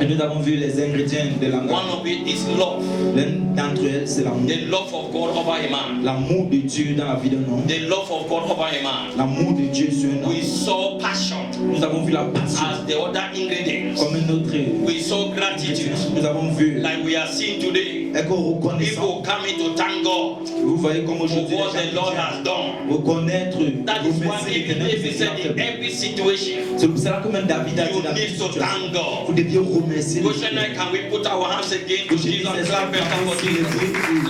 Et nous avons vu les ingrédients de l'engagement. One of it is love. L'un d'entre elles, c'est l'amour. The love of God over a man. L'amour de Dieu dans la vie d'un homme. The love of God over a man. L'amour de Dieu sur un homme. We saw passion Nous avons vu la passion as the other ingredients. comme un autre. We saw gratitude Nous avons vu like we are seeing today. reconnaissance. People coming to thank God Vous voyez comme for aujourd'hui what the Lord has done. reconnaître, That is why remercier even l'Éternel if he said in every situation, c'est pour cela que même David a dit you dans need to thank God. vous deviez remercier Go Chanel, can we put our hands again to Jesus? Clap and thank for Jesus.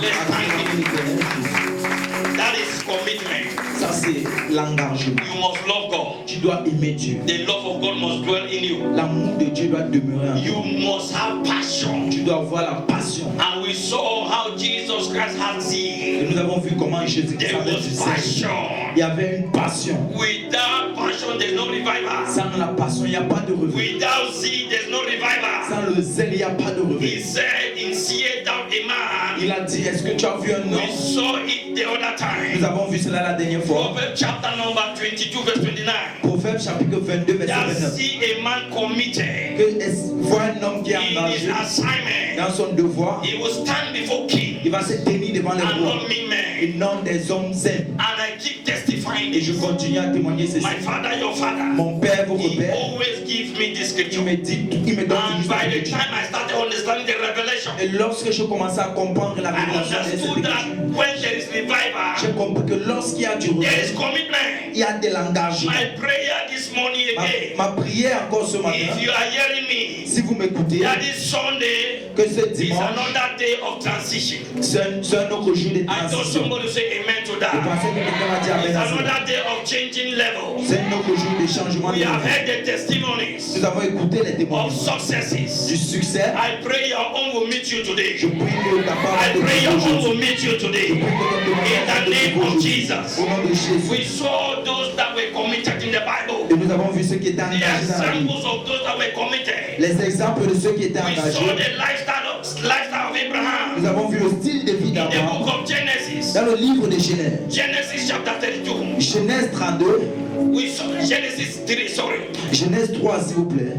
Let's thank him. That is commitment. Ça c'est l'engagement. You must love God. Tu dois aimer Dieu. The love of God must dwell in you. L'amour de Dieu doit demeurer en toi. You must have passion. Tu dois avoir la passion. And we saw how Jesus Christ had Et zeal. nous avons vu comment Jésus-Christ There avait du was zèle. passion. Il y avait une passion. Without passion, there's no revival. Sans la passion, il n'y a pas de réveil. Without zeal, there's no revival. Sans le zèle, il n'y a pas de He réveil. said, in seeing down a man, Il a dit, est-ce que tu as vu un we homme? saw it the other Nous time. avons vu cela la dernière fois. Proverbs chapter number 22, verse 29. Proverbe chapitre 22, verset That 29. see a man committed Que voit un homme qui est in his engagé assignment. dans son devoir, He will stand before king il va se tenir devant les and rois not me men. et non des hommes saints. And I keep testifying Et je this. continue à témoigner ceci. My father, your father, Mon père, votre he père, always gives me this il scripture. me dit, il me donne And une by the écriture. time I started understanding the revelation, Et lorsque je commençais à comprendre la I révélation de cette understood that écriture, when there is revival, j'ai compris que lorsqu'il y a du there réveil, is commitment. il y a de l'engagement. My prayer this morning again, Ma prière encore ce matin, if you are hearing me, si vous m'écoutez, that this Sunday que ce is dimanche, another day of transition. c'est un autre jour de I thought transition. somebody say amen to Je that. pensais que quelqu'un m'a dit amen It's à cela. another day of changing level. C'est un autre jour de changement de We have vie. heard the testimonies Nous avons écouté les of témoignages successes. du succès. I pray your own will meet you Je today. prie que ta part I de pray your own will aujourd'hui. meet you Je today. prie que ton In the témoignage name de of aujourd'hui. Jesus. Au nom de Jésus. We saw those that were committed in the Bible. Et nous avons vu ceux qui étaient The engagés dans la vie. examples of those that were committed. Les exemples de ceux qui étaient We saw engagés. the lifestyle of Abraham Nous avons vu le style de vie in the d'Abraham book of Genesis. dans le livre de Genèse. Genesis chapter 32. Genèse 32. We saw Genesis 3, sorry. Genèse 3, s'il vous plaît.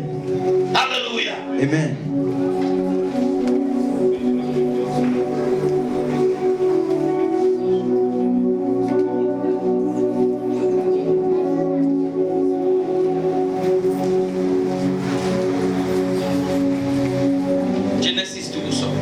Hallelujah. Amen. Genesis 2, sorry.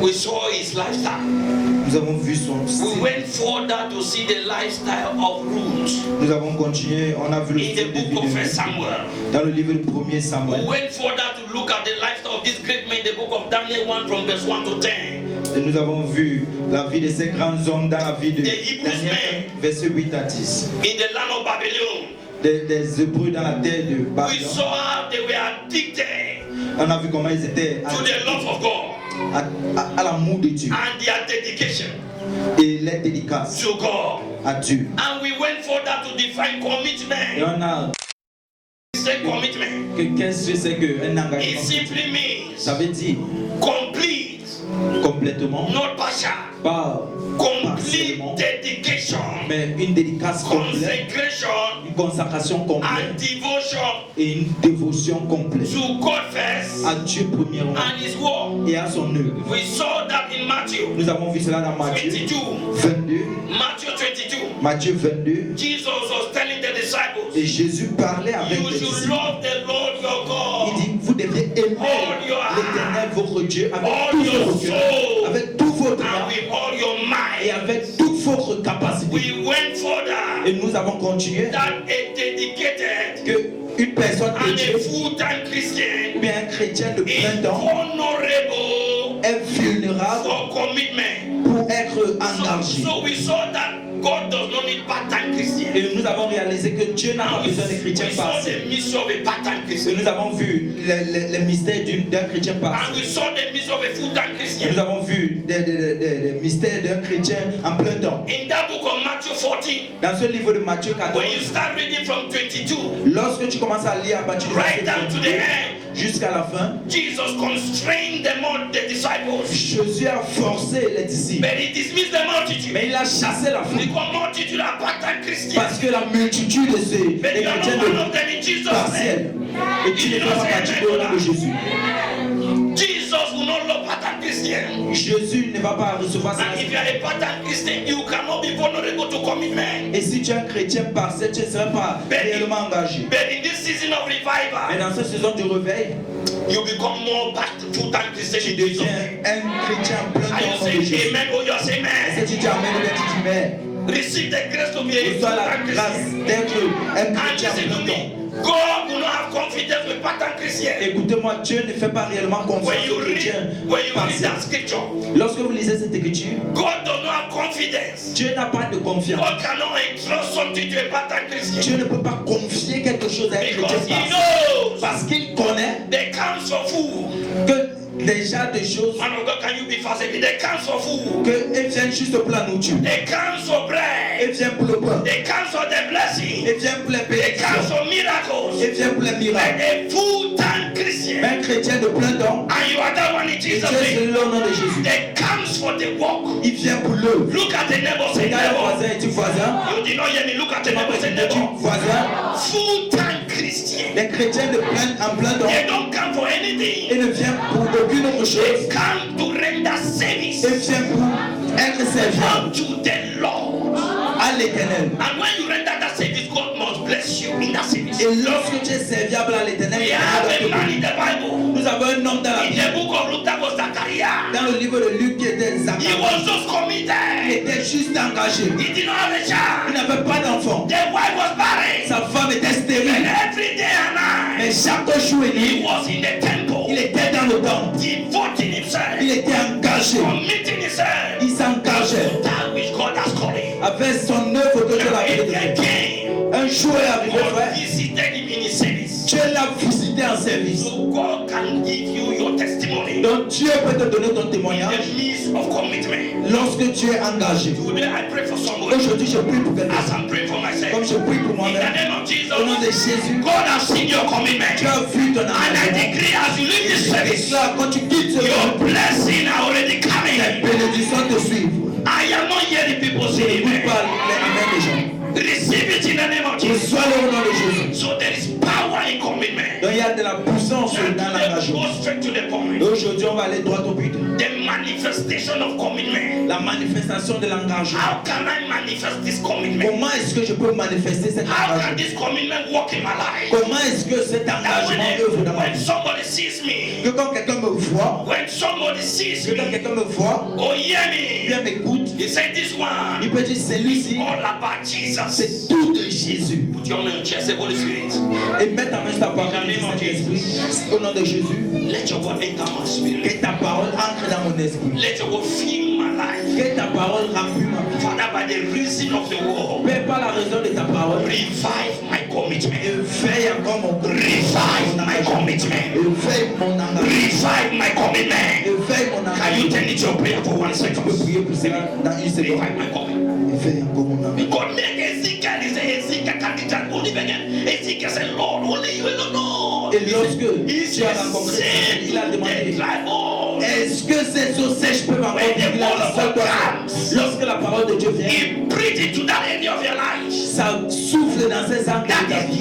We saw his lifestyle. Nous avons vu son We style. went further to see the lifestyle of Ruth Nous avons continué. On a vu le in style the de vie book of de 1 Samuel. dans le livre de 1er Samuel. We went further to look at the lifestyle of this great man in the book of Daniel 1 from verse 1 to 10. Et nous avons vu la vie de ces grands hommes dans la vie de The Hebrews Daniel, verset 8 à 10. In the land of Babylon, Des Hébreux dans la terre de we Babylone. saw how they were addicted On a vu comment ils étaient to the love of God à l'amour de Dieu and their dedication et les dédicaces to God. à Dieu. And we went further to define Et commitment. on a Say commitment. qu'est-ce que c'est qu'un It engagement? simply means Ça veut dire complete, complètement, not partial. pas Complete partiellement, dedication, mais une dédicace complète, consecration, une consacration and complète devotion et une dévotion complète to God first à Dieu premièrement and His word. et à son œuvre. We saw that in Matthew Nous avons vu cela dans Matthieu 22. 22. Matthew 22. Matthieu 22. Jesus was telling the disciples, Et Jésus parlait avec you les should disciples. love the Lord your God. Il dit, vous devez aimer All your heart, l'Éternel, votre Dieu, avec all tout your votre cœur, soul, avec tout votre and âme with all your et mind. avec toute votre capacité. We went further Et nous avons continué that a dedicated que une personne and a dédiée full-time ou Christian bien un chrétien de is plein temps honorable est vulnérable for commitment. pour être engagé. So we saw that God does not need part-time Christians. Et nous avons réalisé que Dieu n'a pas And besoin de we chrétiens saw partiels. the mystery of a part-time Et Christian. nous avons vu les mystères d'un chrétien And partiel. we saw the mystery of a full-time Et Christian. nous avons vu des mystères d'un chrétien en plein temps. In that book of Matthew 14, Dans ce livre de Matthieu 14, when you start reading from 22, lorsque tu commences à lire à partir du right verset down to the 22, end, jusqu'à la fin, Jesus constrained the disciples. Jésus a forcé les disciples. But he dismissed the multitude. Mais il a chassé la foule. Because multitude are part-time Christians. Parce que la multitude de ces But you are chrétiens not one of them in Jesus' partiels. name. Et tu ne fais pas partie au nom de Jésus. Jesus will not love part-time Christians. Jésus ne va pas recevoir ça. And if you are a part-time Christian, you cannot be vulnerable to commitment. Et si tu es un chrétien partiel, tu ne seras pas réellement engagé. But in this season of Mais revival, dans cette saison de réveil, you become more full-time Christian tu in Jesus' deviens name. un chrétien plein Are you de nom de saying Jésus. amen or you are saying Si amen? tu dis amen, ou bien tu dis mais, Receive the grace to be a reçois la full-time grâce Christian. d'être un And chrétien listen to plein de me. God will not have confidence with part-time Christians. Écoutez-moi, Dieu ne fait pas réellement confiance When you aux chrétiens read partiels. that scripture, Lorsque vous lisez cette écriture, God does not have confidence. Dieu n'a pas de confiance. God cannot entrust something to a part-time Christian. Dieu ne peut pas confier quelque chose à un chrétien Because he partiel. knows Parce qu'il connaît the counts of food. que déjà des choses, Man of God, can you be fast? The counts of food. qu'elles viennent juste pour la nourriture. The counts of bread. Elles viennent pour le pain. The counts of the blessing. Elles viennent pour les The counts bénédictions. of miracles. Elles viennent pour les Like miracles. a full-time Christian. Mais un chrétien de plein dons, And you are that one in et Jesus' Dieu c'est name. le nom de Jésus. The counts for the work. Il vient pour l'œuvre. Look at the neighbor, say Regarde le neighbor. voisin et dis voisin. You did not hear me. Look at the Tu m'as neighbor, pas say dit neighbor. voisin. Full-time Christian. Les chrétiens de en plein dons, They don't come for anything. ils ne viennent pour aucune autre They chose. come to render service Ils viennent pour être serviables unto the Lord. à l'éternel. And when you render that service, God must bless you in that service. Et lorsque tu es serviable à l'éternel, We il have va a te man in bénir. the Bible. Nous avons un homme dans la In Bible, the book of Luke, that was Zachariah. dans le livre de Luc qui était He Zacharie. was just Il committed. était juste engagé. He did not have a Il child. n'avait pas d'enfant. The wife was barren. Sa femme était And stérile. every day and night, Mais chaque jour et he nuit, was in the temple, il était dans le temple. devoting himself, Il était engagé. committing himself Il s'engageait to that which God has called him. avec son œuvre que Dieu l'a And fait. again, Un jour est arrivé, God frère. visited him in his service. Dieu l'a visité en service. So God can give you your testimony Donc Dieu peut te donner ton in témoignage the midst of commitment. lorsque tu es engagé. Today I pray for somebody Aujourd'hui, je prie pour as quelqu'un. I'm praying for myself. Comme je prie pour In the moi-même. name of Au nom de Jesus, Jésus, God has seen your commitment. tu as vu ton And I engagement. decree as you leave this Et service, cela, quand tu quittes ce your monde, blessing are already les coming. bénédictions te suivent. I am not hearing people Je say n'écoute pas amen. les amen des gens. Receive it in the name of Jesus. Reçois-le au nom de Jésus. So there is power in commitment. Donc il y a de la puissance And dans today we l'engagement. go straight to the Et point. aujourd'hui, on va aller droit au but. The manifestation of commitment. La manifestation de l'engagement. How can I manifest this commitment? Comment est-ce que je peux manifester cet How can engagement? this commitment work in my life? Comment est-ce que cet That engagement œuvre dans ma when vie? somebody sees me, Que quand quelqu'un me voit, when somebody sees que quand me, quelqu'un me voit, or hear bien me, m'écoute, he said this il one, peut dire celui-ci, all about Jesus. c'est tout de Jésus. Put your hand on your chest, say Holy Spirit. Et mets ta main sur ta parole et dis Saint-Esprit, au nom de Jésus, Let your word enter my spirit. que ta parole entre dans mon esprit. Let your word fill my life. Que ta parole remplit ma vie. Father, by the reason of the word, Père, par la raison de ta parole, revive my commitment. éveille encore mon Revive my commitment. Éveille mon engagement. Revive my commitment. Éveille mon Can you engagement. turn it to your prayer for 1 Tu peux second? prier pour cela dans une seconde. Revive my commitment. Éveille encore mon engagement. God make Ezekiel, he said Ezekiel can be done only again. Ezekiel said, Lord, only you alone know. Et lorsque He tu as said, rencontré say Jésus, il a to the demandé dry bones. est-ce que ces eaux sèches peuvent encore vivre? Il a dit seul toi seul. Lorsque la parole de Dieu vient, He breathed into that area of your life ça souffle dans ces angles de that ta is vie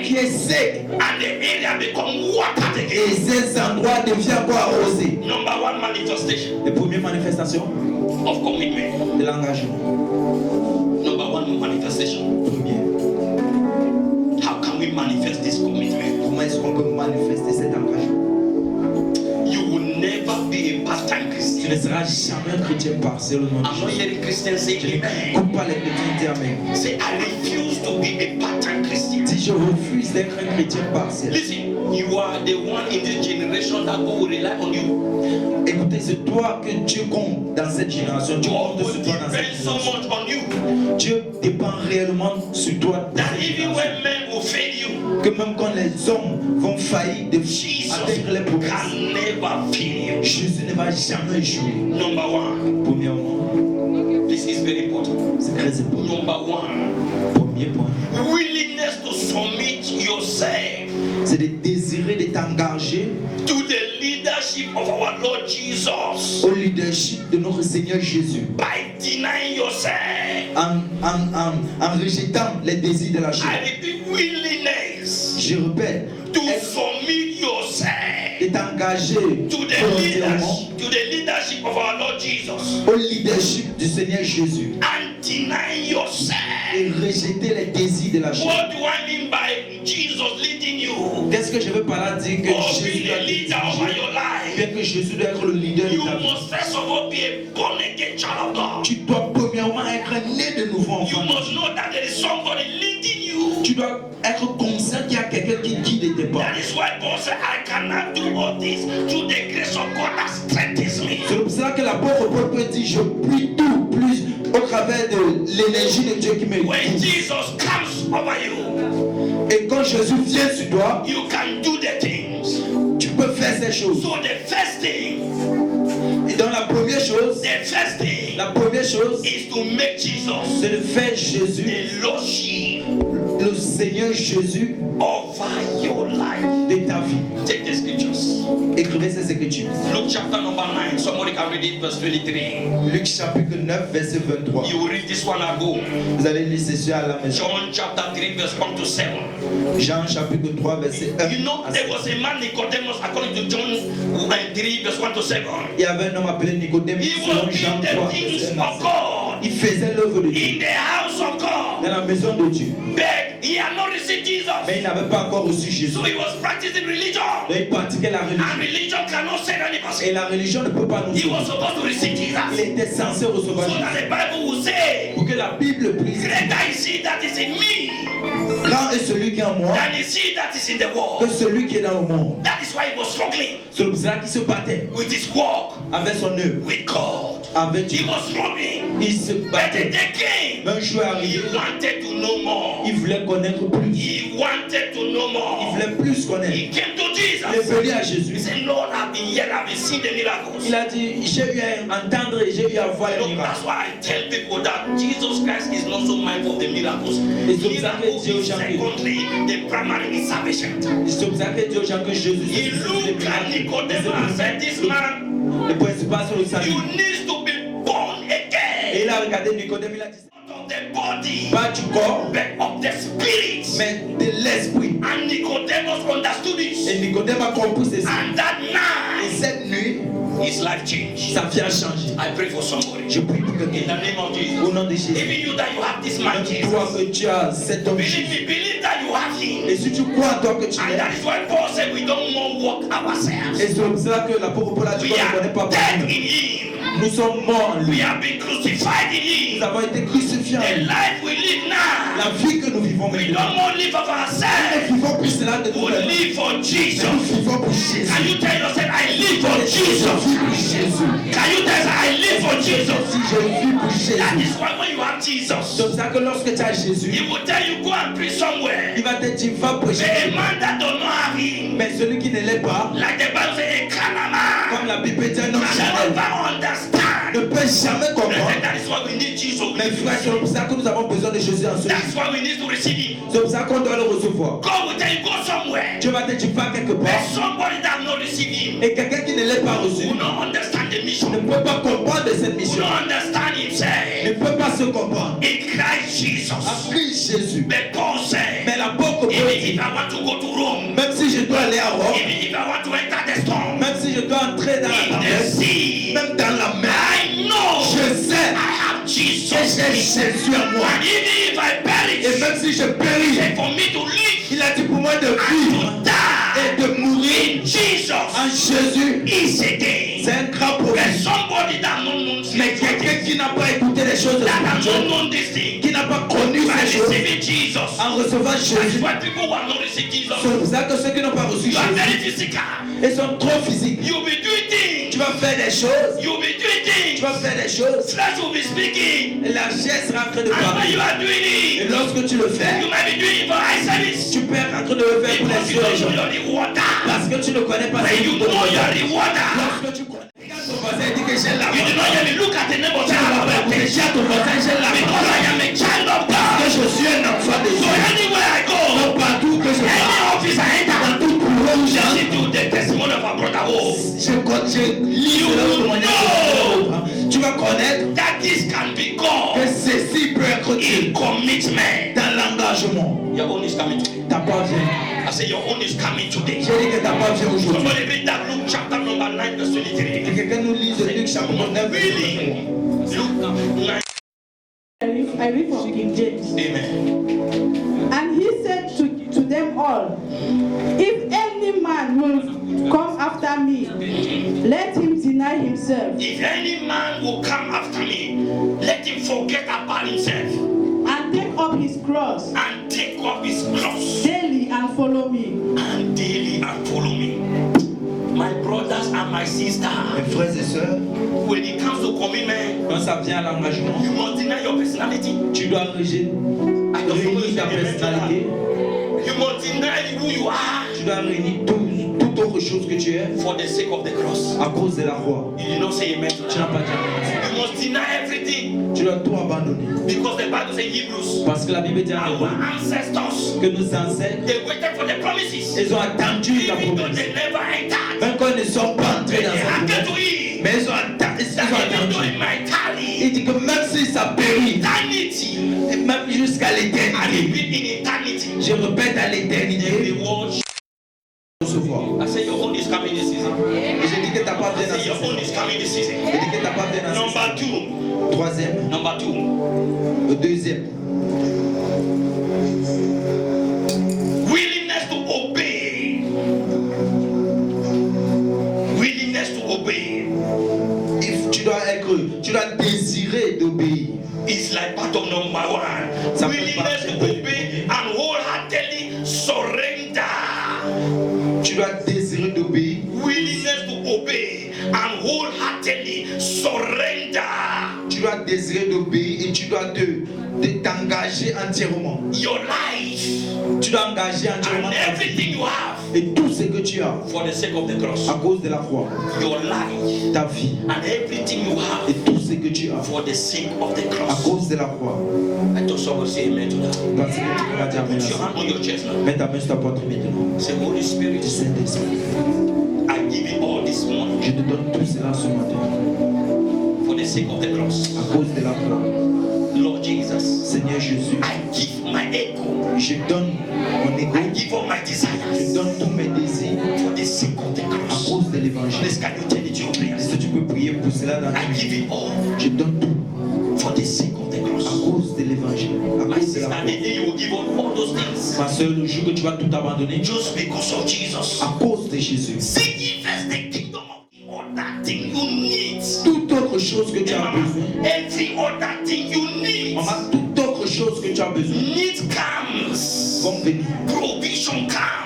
qui dry, est sec and the area become watered et again. ces endroits deviennent encore arrosés. Number one manifestation Les premières manifestations of commitment. de l'engagement. Number one manifestation. Première. How can we manifest this commitment? Comment est-ce qu'on peut manifester cet engagement? You will never be a part-time Tu Christian. ne seras jamais un chrétien partiel au nom de I'm not Jésus. hearing Christians say Je amen. n'écoute pas les chrétiens dire Amen. Say, I refuse to be a part-time Christian. Si je refuse d'être un chrétien partiel, Listen, you are the one in this generation that God will rely on you. écoutez, c'est toi que Dieu compte dans cette génération. Dieu God compte will sur toi dans cette depend so génération. much on you Dieu dépend réellement sur toi dans that cette even génération. when men will fail you, Que même quand les hommes vont faillir de Jesus atteindre les promesses, can never fail you. Jésus ne va jamais échouer. Number one, Premièrement, this is very important. c'est très important. Number one, Premier point, willingness to submit yourself C'est de désirer de t'engager to the leadership of our Lord Jesus au leadership de notre Seigneur Jésus by denying yourself. en rejetant les désirs de la chair. I repeat, willingness Je répète, to submit yourself de t'engager to volontairement the leadership of our Lord Jesus au leadership du Seigneur Jésus and deny yourself. et rejeter les désirs de la chair. What do I mean by Jesus leading you? Qu'est-ce que je veux par là dire que Or Jésus being doit a te leader over diriger? your life? Bien que Jésus doit être le leader You de ta vie. must first of all be a born again child of God. Tu dois premièrement être né de nouveau You enfant. must know that there is somebody leading you. Tu dois être conscient qu'il y a quelqu'un qui guide tes pas. That is why Paul said, I cannot do all this through the grace of God that strengthens me. C'est pour cela que l'apôtre Paul peut dire, je puis tout plus au travers de l'énergie de Dieu qui me When guide. Jesus comes over you, Et quand Jésus vient sur toi, you can do the things. tu peux faire ces choses. So the first thing, Et dans la première chose, la première chose is to make Jesus de faire Jésus, the Lordship le Seigneur Jésus over your life. de ta vie. Take the scriptures. Écrivez ces écritures. Luke chapter number 9. Somebody can read it, verse 23. Luc chapitre 9, verset 23. You will read this one at home. Vous allez lire ceci à la maison. John chapter 3, verse 1 to 7. Jean chapitre 3, verset 1. You know, there was a man Nicodemus, according to John 3, verse 1 to 7. Il y avait un homme appelé Nicodème He selon was Jean doing 3, the things verset of 1. God Il faisait l'œuvre de Dieu in the house of God, dans la maison de Dieu. but he had not received Jesus. Mais il n'avait pas encore reçu Jésus. So he was practicing religion, Donc il pratiquait la and religion. religion cannot save any Et person. la religion ne peut pas nous He was sauver. supposed to receive Il Jesus, était censé recevoir so Jésus. that the Bible will say, Pour que la Bible puisse. greater is he that is in me Grand est celui qui est en moi than is he that is in the que world. celui qui est dans le monde. That is why he was struggling C'est pour cela qu'il se battait with his walk avec son œuvre, with God. avec He Dieu. was struggling. Il se But the battait. day came, Mais un jour est he arrivé, wanted to know more. il voulait connaître plus. He wanted to know Il more. voulait plus connaître. He came to Il est Jesus. venu à He Jésus. said, Lord, I've been here, I've been seeing the miracles. Il a dit, j'ai eu à entendre et j'ai eu à voir les Look, miracles. that's why I tell people that Jesus Christ is not so mindful of the miracles. Et c'est pour ça que Miracles Dieu is secondary, the primary is salvation. C'est pour ça que Dieu dit que Jésus He looked at Nicodemus and said, this man, le principal sur le salut. you need to be born Et again. il a regardé Nicodème, il a dit, Not of the body, pas du corps, but of the spirit. mais de l'esprit. And Nicodemus understood this. Et Nicodème a compris ceci. And that Et night, cette nuit, his life changed. sa vie a changé. I pray for somebody. Je prie pour In the quelqu'un. name of Au Jesus. nom de Jésus. Even you that you have this man Même toi Jesus. que tu as cet homme Believe Jésus. me, believe that you have him. Et si tu crois en toi que tu And l'es, that is why Paul said we don't more walk ourselves. et c'est pour cela que l'apôtre Paul a dit We qu'on ne are connaît pas dead par in nous. him. Nous sommes morts en We lui. have been crucified in Nous him. avons été crucifiés en The lui. life we live now, La vie que nous vivons we maintenant. don't more live of Nous ourselves. ne vivons plus cela de We nous-mêmes. live for Mais Jesus. nous vivons pour Can Jésus. you tell yourself, I live for Je vis Jesus? pour Jésus. Can you tell yourself, I live for Jesus? Si je vis pour That Jésus. is why when you have C'est Jesus, pour ça que lorsque tu as Jésus, he will tell you go and preach somewhere. il va te dire va But prêcher. a man that does not have him, Mais celui qui ne l'est pas, like the Bible says, a carnal man, comme la Bible dit, un homme can charnel, never understand. ne peut jamais comprendre. That is why we need Jesus. Mais frère, c'est pour ça que nous avons besoin de Jésus en ce jour. That's why we need to receive him. C'est pour ça qu'on doit le recevoir. God will tell you go somewhere. Dieu va te dire va quelque But part. somebody that not receive him Et quelqu'un qui ne l'est pas reçu will not understand the ne mission. peut pas comprendre de cette Will mission. not understand Ne himself. peut pas se comprendre. In Christ Jesus. A Christ Jésus. But Paul said, Mais l'apôtre Paul even dit, if I want to go to Rome, même si je dois aller à Rome, even if I want to enter the storm, même si je dois entrer dans la in the tempête, sea, même dans la mer, I know je sais I have Jesus. que j'ai Jésus en moi. And even if I Et perish, même si je péris, say for me to live il a dit pour moi de and vivre to die et de mourir in Jesus en Jésus. is a gain. C'est un grand But problème. somebody that not known Mais quelqu'un qui n'a pas écouté les choses de that has not Dieu, known this thing, qui n'a pas connu by ces choses, receiving Jesus. en recevant That's Jésus, why people who have not received Jesus, c'est pour ça que ceux qui n'ont pas reçu you are very Jésus, physical. ils sont trop physiques. You'll be doing things. Tu vas faire des choses, You'll be doing tu things. vas faire des choses, Flesh will be speaking. et la chair sera en train de And when parler. you are doing Et it, lorsque tu le fais, you might be doing it for eye service. tu peux être en train de le faire pour Because les you don't yeux know des gens. your rewarder. Parce que tu ne connais pas When ce you qui te know your regarde. rewarder, Lorsque tu connais, regarde ton voisin et dis que j'ai la you do not hear me. Look at the neighbor. Say, I'm a Dis à ton voisin, j'ai la because I am a child of que God. je suis un enfant de So Dieu. anywhere I go, Donc partout que je any vais, office I enter, dans brotherhood. Je lis le témoignage. Tu vas connaître That this can be God. que ceci peut être Dieu In commitment. dans l'engagement. Your own is coming today. Ta part vient. I say your own is coming today. J'ai dit que ta part vient aujourd'hui. Somebody read that Luke chapter number 9 verse 23. Que quelqu'un nous lise Luc chapitre 9 Really? Luke 9. I read from King James. Amen. And he said to them all, if any man will come after me, let him deny himself If any man will come after me, let him forget about himself and take up his cross and take up his cross daily and follow me. and daily and follow me. My brothers and my sisters, Mes frères et sœurs, when it comes to commitment, quand ça vient à l'engagement, you must deny your personality. tu dois réunir ta personnalité, You must deny who you are tu dois réunir toute autre chose que tu es for the sake of the cross. à cause de la croix. You did not say amen to Tu n'as that. pas dit amen. You must deny everything Tu dois tout abandonner. because the Bible says in Hebrews, Parce que la Bible dit en our Hébreu ancestors, que nos ancêtres, they waited for the promises. ils ont attendu la Even though promesse. they never entered, Même quand ils ne sont pas entrés they dans cette had promesse, to eat. mais ils ont attendu. That even though it might tarry, Il dit que même si ça périt, eternity, et même jusqu'à I l'éternité, repeat in eternity, je répète à the l'éternité, reward. recevoir. I say your own is coming this season. Et je dis que ta part I vient dans say your cette own saison. is coming this season. Je dis que ta part vient dans cette Number saison. two, Troisième, number two, le deuxième, willingness to obey. Willingness to obey tu dois désirer d'obéir. is like part of number one. Ça fait Willingness partie to de- obey and wholeheartedly surrender. Tu dois désirer d'obéir. Willingness to obey and wholeheartedly surrender. Tu dois désirer d'obéir et tu dois t'engager entièrement. Your life Tu dois engager entièrement and ta vie everything you have et tout ce que tu as for the sake of the cross. à cause de la croix. Your life Ta vie and everything you have et tout ce que tu as for the sake of the à cross. cause de la croix. I thought someone say amen to that. Parce que tu peux pas dire amen Put à your ça. hand on your chest now. Mets ta main sur ta poitrine maintenant. Say, Holy Spirit, Saint-Esprit, I give you all this morning je te donne tout cela ce matin for the sake of the cross. à cause de la croix. Lord Jesus, Seigneur Jésus, I give my ego, je donne mon ego, I give all my je desires donne tous mes désirs for the sake of the à cross. cause de l'évangile. Please, can you tell it to your prayers? Est-ce que tu peux prier pour cela dans ta I give vie? it all Je donne tout for the sake of the à cross. cause de l'évangile, à My cause de sister, la the croix. day you will give up all those things Ma soeur, le jour que tu vas tout abandonner, just because of Jesus. à cause de Jésus, Seek ye first the kingdom of all that thing you need. toute autre chose que tu as Mama, besoin, every other thing you need. maman, toute autre chose que tu as besoin, Need comes. vont venir. Provision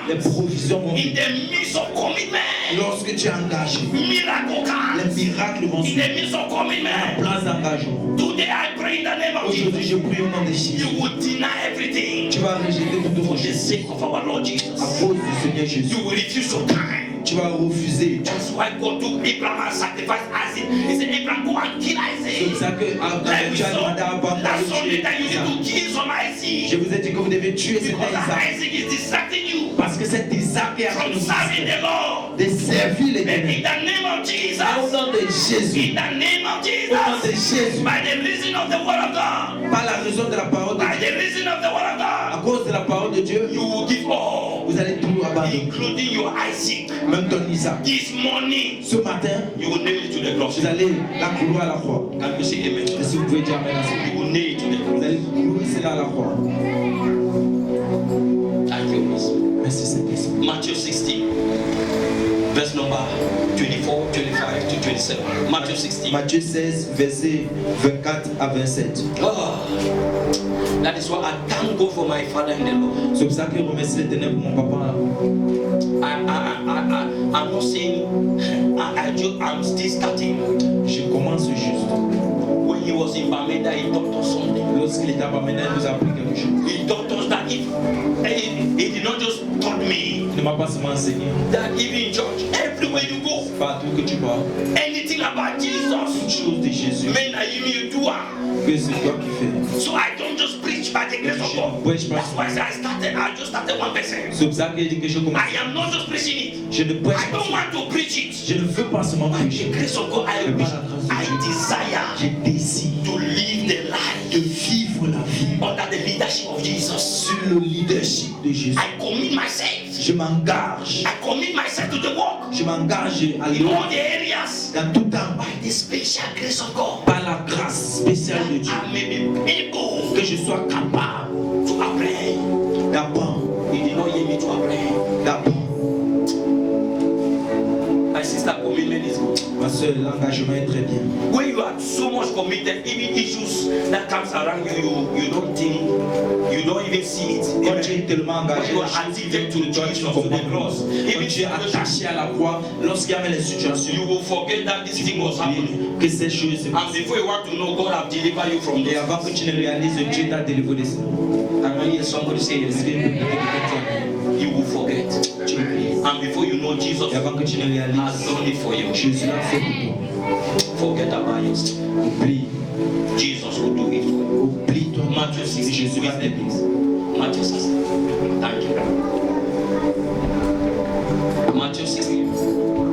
Les comes. provisions vont In venir. the midst of commitment. Lorsque tu es engagé, Miracle les comes. miracles vont In suivre. the midst of En commitment. place d'engagement. Today I pray in the name of Aujourd'hui, Jesus. je prie au nom de Jésus. You will deny everything Tu vas rejeter toute for autre the chose sake of our Lord à Jesus. cause du Seigneur Jésus. You will refuse your time. Tu vas refuser. That's why God took Abraham and sacrificed Isaac. He said, Abraham, go and kill C'est pour Isaac. ça que Like we tu as saw demandé à Abraham last d'aller Sunday tuer that you need to Isaac. kill some Je Isaac. vous ai dit que vous devez tuer cet Because that Isaac. Isaac is distracting you Parce que cet Isaac est en train from de vous serving the Lord. de servir And l'Éternel. in the name of Au Jesus, nom de Jésus. in the name of Au nom de Jesus, Jésus. by the reason of the word of God, Par la raison de la parole de by Dieu. the reason of the word of À God, cause de la parole de Dieu, you will give all, vous allez tout abandonner. including your Isaac. Même ton Isaac. This morning, Ce matin, you will nail it to the cross. vous allez la clouer à la croix. Can you say amen? Et si vous pouvez dire amen à ça. You will nail it to the cross. Vous allez clouer cela à la croix. Thank you, Miss. Merci Saint-Esprit. Matthew 16, verse number 24, 25 to 27. Matthew 16. Matthieu 16, versets 24 à 27. Oh, that is why I thank God for my Father in the Lord. C'est pour ça que je remercie l'Éternel pour mon papa. I'm not saying I'm still starting. Je commence juste. When he was in Bamenda, he taught us something. Lorsqu'il était amené, il nous a appris quelque chose. He taught us that he did not just taught me Il ne m'a pas seulement enseigné. that even in church, everywhere you go, Partout que tu vas, anything about toute Jesus, chose de Jésus, men are you do. que c'est toi qui fais. So I don't just preach by the grace of Je ne God. prêche pas. That's why I just started one person. C'est pour ça qu'il dit que je commence. I am not just preaching it. Je ne prêche I pas. don't want to preach it. Je ne veux pas seulement By the prêcher. grace of God, I desire Je décide to live the life de vivre la vie under the leadership of Jesus. sur le leadership de Jésus. I commit myself. Je m'engage. I commit myself to the work Je m'engage à in all l'œuvre the areas dans tout temps by the special grace of God. par la grâce spéciale de Dieu. I may be able Que je sois capable to apprehend. d'apprendre. He did not hear me to apprehend. D'apprendre. My sister, commitment is good. Ma soeur, l'engagement est très bien. When you are so much committed, even issues that comes around you, you don't think, you don't even see it. Quand tu es tellement engagé, When you are addicted to toi, tu Jesus, to comprends. the cross, Quand even tu es attaché à la croix, lorsqu'il y avait les situations, you will forget that this thing was happening. que ces choses se And passent. before you want to know, God have delivered you from Et this. avant que tu ne réalises, Dieu t'a délivré de ça. And when you hear somebody say Est-ce yes, que you will forget. tu oublies? And before you know, Jesus Et avant que tu ne has réalises, done it for you. Jésus l'a fait pour Forget about it. toi. Oublie. Jesus will do it for you. Oublie-toi. Matthew 6, Jésus va t'aider. Matthew 6. Thank you. Matthew 6.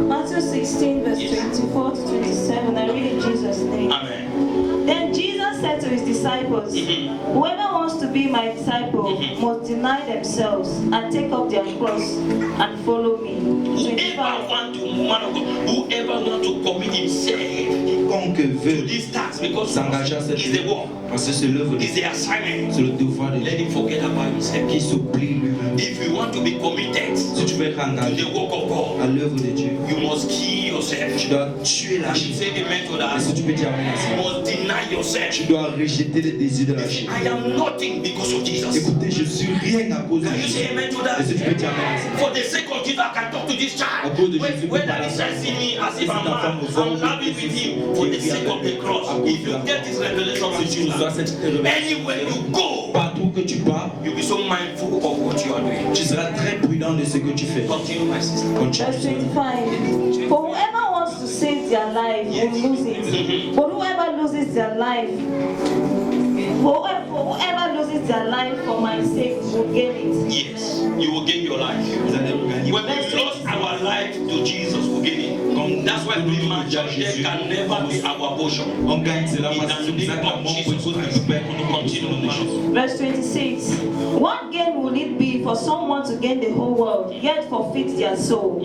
Matthew 16, verse 24 to 27. I read in Jesus' name. Amen. Then Jesus said to his disciples, whoever wants to be my disciple must deny themselves and take up their cross and follow me. Whoever 25. want to, man of God, whoever want to commit himself Quiconque to veut this task, because s'engager à cette is the work, parce que c'est l'œuvre de is the assignment. c'est le devoir de Let Dieu him forget about himself. qui s'oublie lui-même. If you want to be committed Si tu veux être to engagé the work of God, à l'œuvre de Dieu, you must kill yourself. tu dois tuer la And you chair. say amen to Et that. si tu peux dire amen à You ça, must deny yourself. tu dois rejeter les désirs de la chair. I am nothing because of Jesus. Écoutez, je suis rien à cause de Can you say Jésus. amen to Et that? si tu peux dire amen à ça, For the sake of Jesus, I can talk to this child. À cause de Jésus, Whether he shall see me as if I'm man, I'm loving with him for the sake of the cross. If you get this revelation from si tu reçois Jesus, cette révélation, anywhere you go, partout que tu pars, you'll be so mindful of what you are doing. tu seras très prudent de ce que tu fais. Continue, my sister. Continue. Verse 25. For whoever wants to save their life will lose it. But whoever loses their life, whoever loses their life for my sake will gain it. Yes, you will gain your life. Vous allez regagner. When we lost our life to Jesus, we gain it. That's why premature can never be our portion. On gagne cela parce que c'est ça que la mort propose de nous perdre, nous continuons les choses. Verse 26. What gain will it be for someone to gain the whole world, yet forfeit their soul?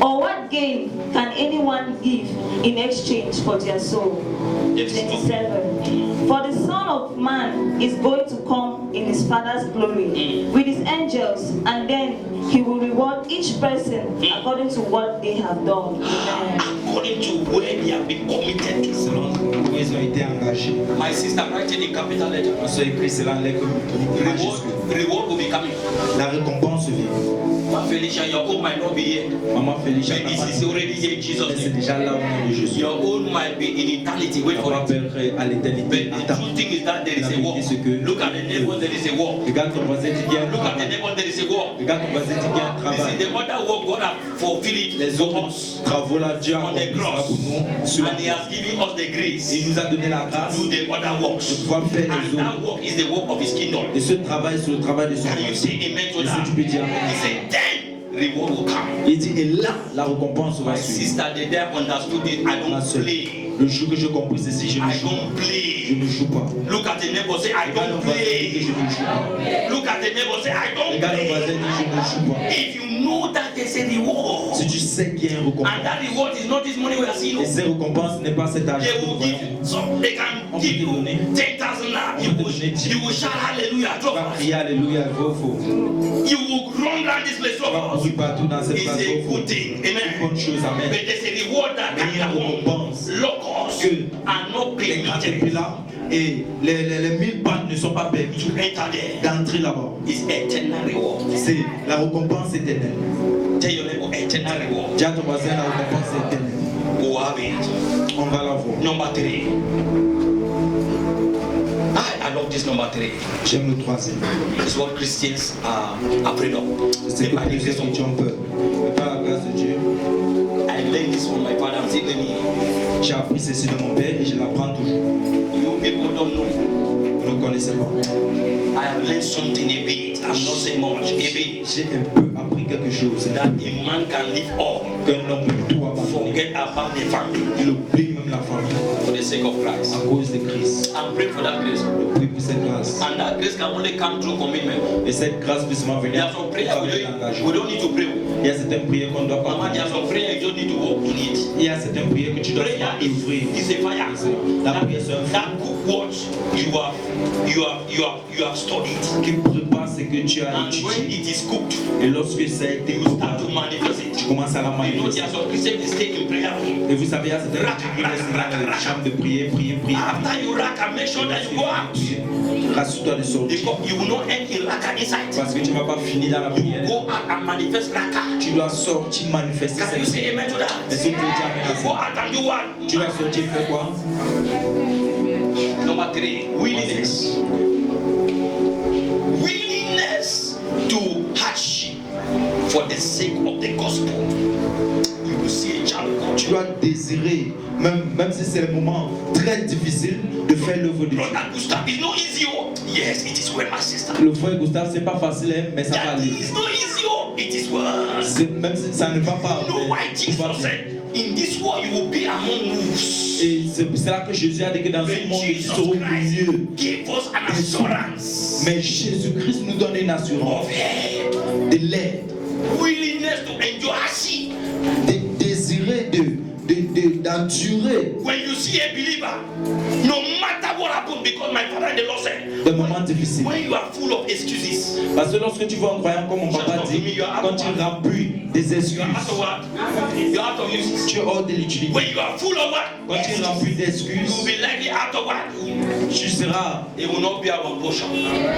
Or what gain can anyone give in exchange for their soul? Yes. 27. For the Son of Man is going to come in his Father's glory with his angels, and then he will reward each person according to what they have done. Amen. According to where they have been committed to. Selon où ils ont été engagés. My sister, write it in capital letter. On s'est écrit cela en lettres majuscules. Reward will be coming. La récompense vient. Ma Felicia, your own might not be here. Maman Félicia, But this is already here in Jesus' c'est name. déjà là au nom de Jésus. Your own might be in eternity. Wait On for va it. faire à l'éternité. But the Attends. true thing is that there is a war. Look at the neighbor, there is a war. Regarde ton voisin, dis qu'il y a un Look at the travail. neighbor, there is a war. Regarde ton voisin, dis qu'il y a un This travail. is the other war God has fulfilled Les for autres us travaux là, Dieu a on the accompli cela cross. pour nous sur la And He croix. has given us the Il grace nous a donné la grâce to do the other de works. pouvoir faire les And autres. that work is the work of His kingdom. Et ce travail, c'est le travail de son Can you royaume. say amen to Et si that? tu peux dire amen. He said, then reward will come. Il dit, et là, la récompense va My suivre. sister, the day I understood it, I Ma don't soeur, play. le jour que je compris ceci, je ne I joue pas. don't Je play. ne joue pas. Look at the neighbor, say, I Regarde don't ton voisin, dis que play. je ne joue pas. Look at the neighbor, say, I don't Regarde ton voisin, play. dis je ne joue pas. If you know that there's a reward, Si tu sais qu'il y a une and récompense, that reward is not this money we are seeing, et cette récompense n'est pas cet argent they que nous will voyons. give some, they can give you 10,000 now. You will shout hallelujah. Tu vas crier Alléluia, faux, faux. You will run down this place Tu vas of courir partout dans cette It's place, a faux, faux. good thing. Une Amen. bonne chose, But amen. there's a reward that Mais il y a une can récompense. locusts Que are not les permitted caterpillars et les 1000 pattes ne sont pas permis to enter there. d'entrer là-bas. It's eternal reward. C'est la récompense éternelle. Tell your neighbor, eternal reward. Dis à ton voisin, la récompense éternelle. We'll have it. On va la voir. Number 3. I love this number 3. J'aime le troisième. It's what Christians are afraid of. C'est que les chrétiens ont peur. Mais par la grâce de Dieu, I learned this from my father. I'm still learning. j'ai appris ceci de mon père et je l'apprends toujours. You people don't know. Vous ne connaissez pas. I have learned something a bit. I'm not saying much. A bit. J'ai un peu appris quelque chose. That a man can live all. Qu'un homme peut tout abandonner. Forget about the family. Il oublie même la famille For the sake of Christ. à cause de Christ. I'm praying for that grace. Je prie pour cette grâce. And that grace can only come through commitment. Et cette grâce peut seulement There venir are some prayers avec l'engagement. we don't need to pray. Il y a certaines prières qu'on doit pas Mama, there are faire. some prayers you don't need to walk to it. Il y a certaines prières que tu dois Prayer pas ouvrir. is a fire. La prière c'est un feu That cook what you have studied. qui prépare ce que tu as And when étudié. it is cooked, Et lorsque ça a été you start to préparé, manifest it. tu commences à la You know, there manifester. are some Christians they stay in prayer room. Et vous savez, il y a certaines personnes qui restent dans les chambres de prière, prier. After you rack and make sure that you go out. Rassure-toi de sortir. Because you will not end in raka inside. Parce que tu ne vas pas finir dans la prière. Go out and manifest raka. Tu dois sortir, manifester Can you cette say amen to that? Est-ce que tu peux dire amen à You go ça? out and do what? Tu dois sortir, faire quoi? Number 3, willingness. Willingness to hardship for the sake of the gospel. You will see a child of God. Tu dois désirer, même si c'est un moment très difficile, de faire l'œuvre de Dieu. Brother Gustav, it's not easy. Oh. Yes, it is well, my sister. Le frère Gustave, c'est pas facile, hein, mais ça va That aller. is not easy. Oh. It is well. Même si ça ne va pas. You know why mais Jesus tout va bien. said, in this world you will be among wolves. Et c'est là que Jésus a dit que dans ce But monde, ils Jesus seront Christ mieux. gave us an assurance Mais Jésus-Christ nous donne une assurance of help, de l'aide, willingness to endure hardship. de désirer d'endurer When you see a believer, no matter what happened, because my father and the Lord said, des moments difficiles. when you are full of excuses, Parce que lorsque tu vois un croyant comme mon papa dit, quand tu remplis des excuses, you are out of what? You are out of uses. tu es hors de l'utilité. When you are full of what? Quand tu remplis You will d'excuses, be likely out of what? tu seras It will not be our portion.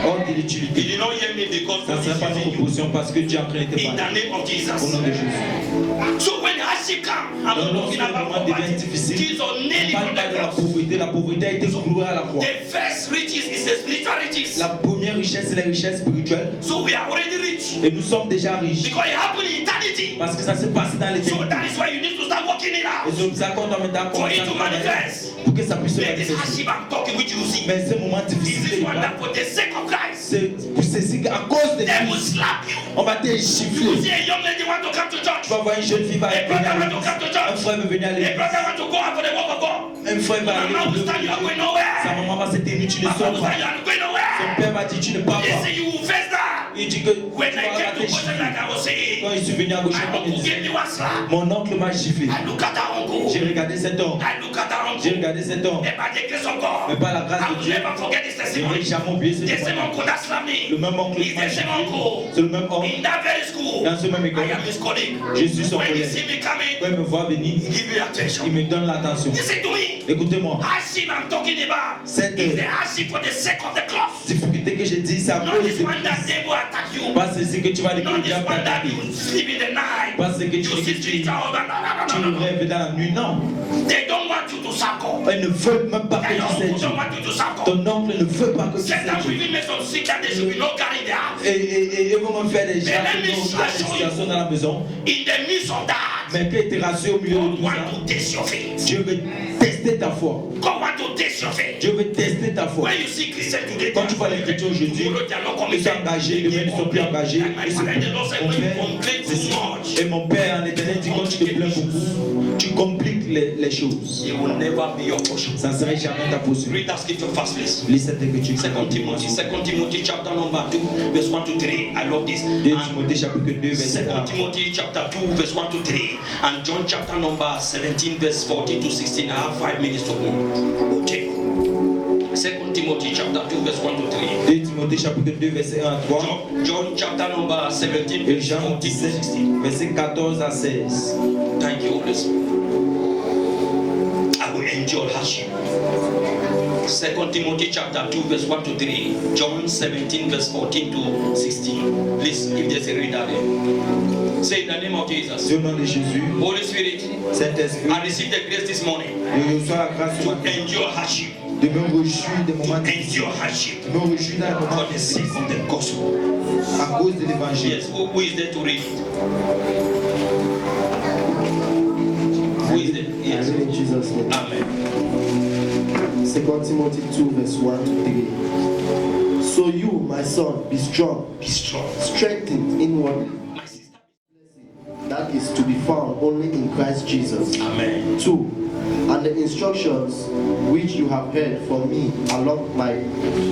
hors de You l'utilité. did not hear me because Ça ne God sera pas is notre using you. position parce que Dieu est en train de te In the parler. name of Au Jesus. nom de Jésus. So when hardship comes, I'm Donc not lorsque talking le about moment devient poverty. difficile, Jesus on nailed ne it parle on pas the de la cross. pauvreté. La pauvreté a été clouée à la croix. The first riches is the spiritual riches. La première richesse, c'est la richesse spirituelle. So we are already rich. Et nous sommes déjà riches. Because it happened in eternity. Parce que ça s'est passé dans So l'éternité. that is why you need to start working it Et out. c'est pour ça qu'on doit maintenant For commencer it à to travailler manifest. pour que ça puisse se Let this manifester. hardship I'm talking which you see. Mais ces moments Is difficiles, this one that for the sake of Christ, c'est à cause de they will Christ, slap you. on va te You gifler. see a young lady want to come to church. Tu vas voir une jeune fille va A venir brother à want to l'église. come to Un church. frère va venir à A l'église. brother want to go out for the work of God. Un frère va aller Mama au will stand, you are going Sa nowhere. maman va se tenir, tu ne Mama sors will pas. stand, you are going Son nowhere. père va dire, tu ne pars You pas. see, you will face that. Il dit que tu When I vas came rater to Goshen, like I was saying, Quand je suis venu à gauche, my uncle gave me one slap. mon oncle m'a giflé. I look at that uncle. J'ai regardé cet homme. I look at that J'ai uncle. regardé cet homme. And by the grace of God, Mais par la grâce I de will Dieu, never forget this je n'ai testimony. jamais oublié ce The same témoignage. uncle that slapped me. Le même oncle qui It's m'a the same giflé. uncle. C'est le même homme. In that very school, Dans ce même école. I am his colleague. Je suis son When he collègue. see me coming, Quand il me voit venir, he give me attention. il me donne l'attention. Listen to me. Écoutez-moi, Hardship I'm talking about Cette- is the hardship for the sake of the cross. difficulté que je dis, c'est à Not cause this de one that devil attack you. pas ceci que tu vas Not découvrir this bien one that t'attaquer. you sleep in the night. Pas ce que You see tu spiritual husband. tu No. rêves dans la nuit. Non, They don't want you to serve God. elle ne veut même pas que Your tu sais uncle Dieu. don't want you to serve God. Ton oncle ne veut pas que tu sais Satan will Dieu. even make some sick that they should be not carrying their house. Et vont me faire des gens let me qui ont show des situations dans la maison. In the midst of that, Mais que tu es rassuré au milieu de God tout want ça. to taste your faith. Dieu veut tester ta foi. God want to taste your faith. Dieu veut tester ta foi. When you see Christians today, Quand tu vois les chrétiens aujourd'hui, tomorrow they are not ils committed. sont engagés, demain ils ne sont plus engagés. Like my Ils se father, the Lord said, Mon when you père, complain c'est too ça. much, Et mon père en éternel dit quand tu te plains beaucoup, tu compliques les choses. it will never be your portion. Ça ne serait jamais ta posture. Read that scripture fast, please. Lis cette écriture. 2 Timothy chapter number 2, verse 1 to 3. I love this. 2 And Timothée chapitre 2 verset 2 1. Timothy chapter 2, verse 1 to 3. And John chapter number 17, verse 14 to 16. I have 5 minutes to go. Okay. 2 Timothy chapter 2, verse 1 to 3. 2 Timothée chapitre 2 verset 1 à 3. John chapter number 17, Et verse Jean 14 to 17 16. verset 14 à 16. Thank you, Holy Spirit. I will endure hardship. 2 Timothy chapter 2, verse 1 to 3. John 17, verse 14 to 16. Please, if there's a reader there. Say in the name of Jesus. Au nom de Jésus, Holy Spirit, Saint-Esprit, I receive the grace this morning je reçois la grâce ce to matin endure hardship de me réjouir des moments difficiles, endure hardship de me réjouir dans les moments for the sake difficiles of the gospel. à cause de l'évangile. Yes, who is there to read it? Who is there? I Yes. read in Jesus' name. Amen. 2 Timothy 2 verse 1 to 3. So you, my son, be strong, Be strong. strengthened inwardly. My sister. That is to be found only in Christ Jesus. Amen. 2. And the instructions which you have heard from me along my